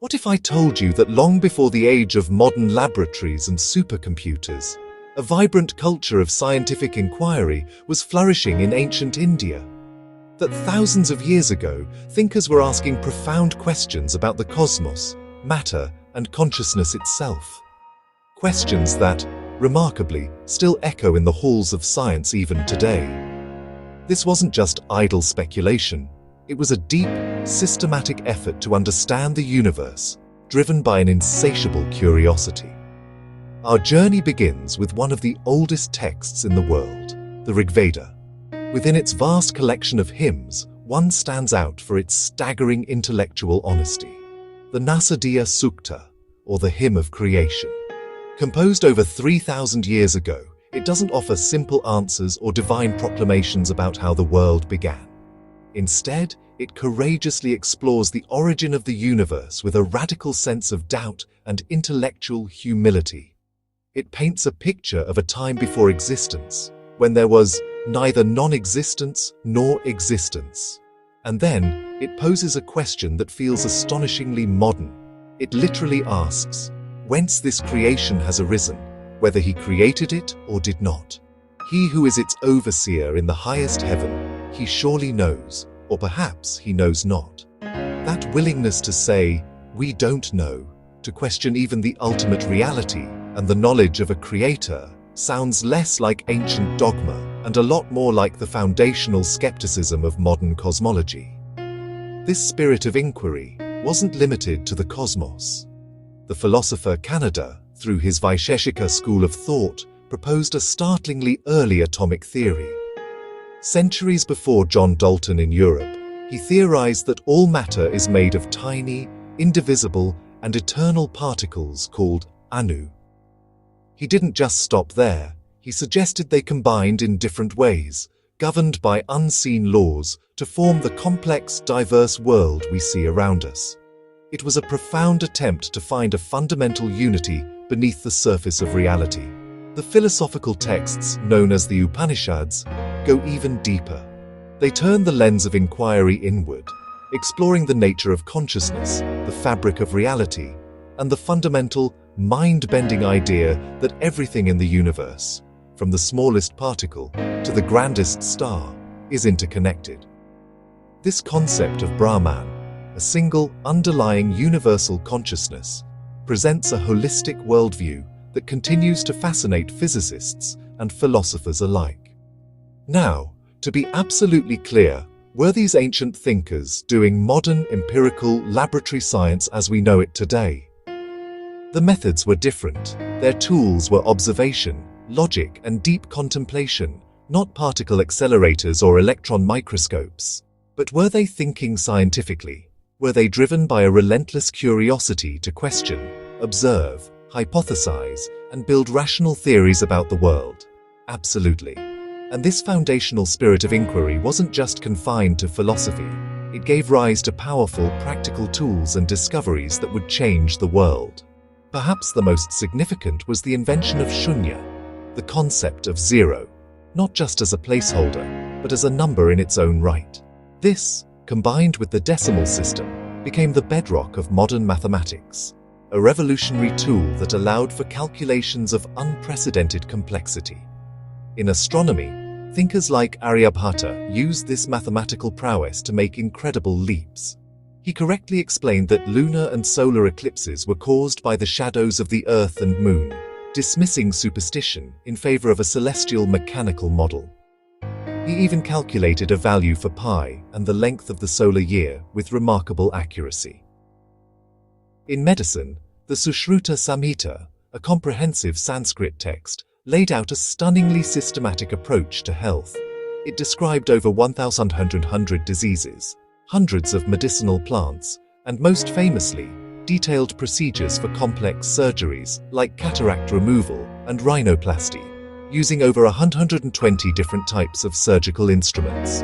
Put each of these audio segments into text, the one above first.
What if I told you that long before the age of modern laboratories and supercomputers, a vibrant culture of scientific inquiry was flourishing in ancient India? That thousands of years ago, thinkers were asking profound questions about the cosmos, matter, and consciousness itself. Questions that, remarkably, still echo in the halls of science even today. This wasn't just idle speculation. It was a deep, systematic effort to understand the universe, driven by an insatiable curiosity. Our journey begins with one of the oldest texts in the world, the Rig Veda. Within its vast collection of hymns, one stands out for its staggering intellectual honesty. The Nasadiya Sukta, or the Hymn of Creation. Composed over 3,000 years ago, it doesn't offer simple answers or divine proclamations about how the world began. Instead, it courageously explores the origin of the universe with a radical sense of doubt and intellectual humility. It paints a picture of a time before existence, when there was neither non-existence nor existence. And then, it poses a question that feels astonishingly modern. It literally asks, whence this creation has arisen, whether he created it or did not. He who is its overseer in the highest heaven, he surely knows, or perhaps he knows not. That willingness to say, we don't know, to question even the ultimate reality and the knowledge of a creator, sounds less like ancient dogma and a lot more like the foundational skepticism of modern cosmology. This spirit of inquiry wasn't limited to the cosmos. The philosopher Kanada, through his Vaisheshika school of thought, proposed a startlingly early atomic theory. Centuries before John Dalton in Europe, he theorized that all matter is made of tiny, indivisible, and eternal particles called anu. He didn't just stop there. He suggested they combined in different ways, governed by unseen laws, to form the complex, diverse world we see around us. It was a profound attempt to find a fundamental unity beneath the surface of reality. The philosophical texts, known as the Upanishads, go even deeper. They turn the lens of inquiry inward, exploring the nature of consciousness, the fabric of reality, and the fundamental, mind-bending idea that everything in the universe, from the smallest particle to the grandest star, is interconnected. This concept of Brahman, a single, underlying universal consciousness, presents a holistic worldview that continues to fascinate physicists and philosophers alike. Now, to be absolutely clear, were these ancient thinkers doing modern empirical laboratory science as we know it today? The methods were different. Their tools were observation, logic, and deep contemplation, not particle accelerators or electron microscopes. But were they thinking scientifically? Were they driven by a relentless curiosity to question, observe, hypothesize, and build rational theories about the world? Absolutely. And this foundational spirit of inquiry wasn't just confined to philosophy. It gave rise to powerful, practical tools and discoveries that would change the world. Perhaps the most significant was the invention of shunya, the concept of zero, not just as a placeholder, but as a number in its own right. This, combined with the decimal system, became the bedrock of modern mathematics, a revolutionary tool that allowed for calculations of unprecedented complexity. In astronomy, thinkers like Aryabhata used this mathematical prowess to make incredible leaps. He correctly explained that lunar and solar eclipses were caused by the shadows of the Earth and Moon, dismissing superstition in favor of a celestial mechanical model. He even calculated a value for pi and the length of the solar year with remarkable accuracy. In medicine, the Sushruta Samhita, a comprehensive Sanskrit text, laid out a stunningly systematic approach to health. It described over 1,100 diseases, hundreds of medicinal plants, and most famously, detailed procedures for complex surgeries like cataract removal and rhinoplasty, using over 120 different types of surgical instruments.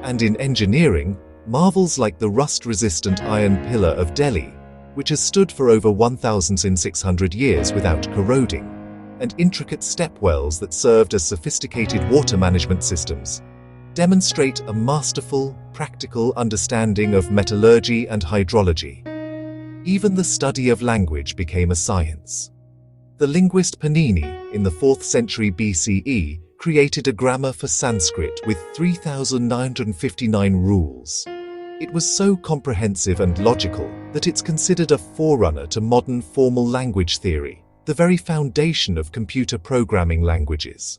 And in engineering, marvels like the rust-resistant iron pillar of Delhi, which has stood for over 1,600 years without corroding, and intricate stepwells that served as sophisticated water management systems, demonstrate a masterful, practical understanding of metallurgy and hydrology. Even the study of language became a science. The linguist Panini, in the 4th century BCE, created a grammar for Sanskrit with 3,959 rules. It was so comprehensive and logical that it's considered a forerunner to modern formal language theory, the very foundation of computer programming languages.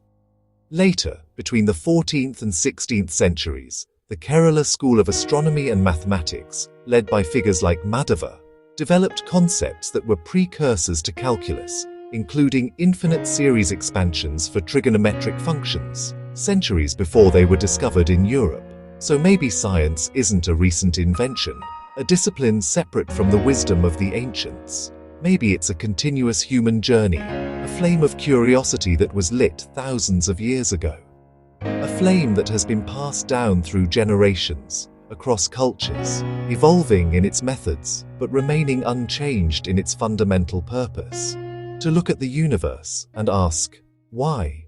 Later, between the 14th and 16th centuries, the Kerala School of Astronomy and Mathematics, led by figures like Madhava, developed concepts that were precursors to calculus, including infinite series expansions for trigonometric functions, centuries before they were discovered in Europe. So maybe science isn't a recent invention, a discipline separate from the wisdom of the ancients. Maybe it's a continuous human journey, a flame of curiosity that was lit thousands of years ago. A flame that has been passed down through generations, across cultures, evolving in its methods, but remaining unchanged in its fundamental purpose. To look at the universe and ask, why?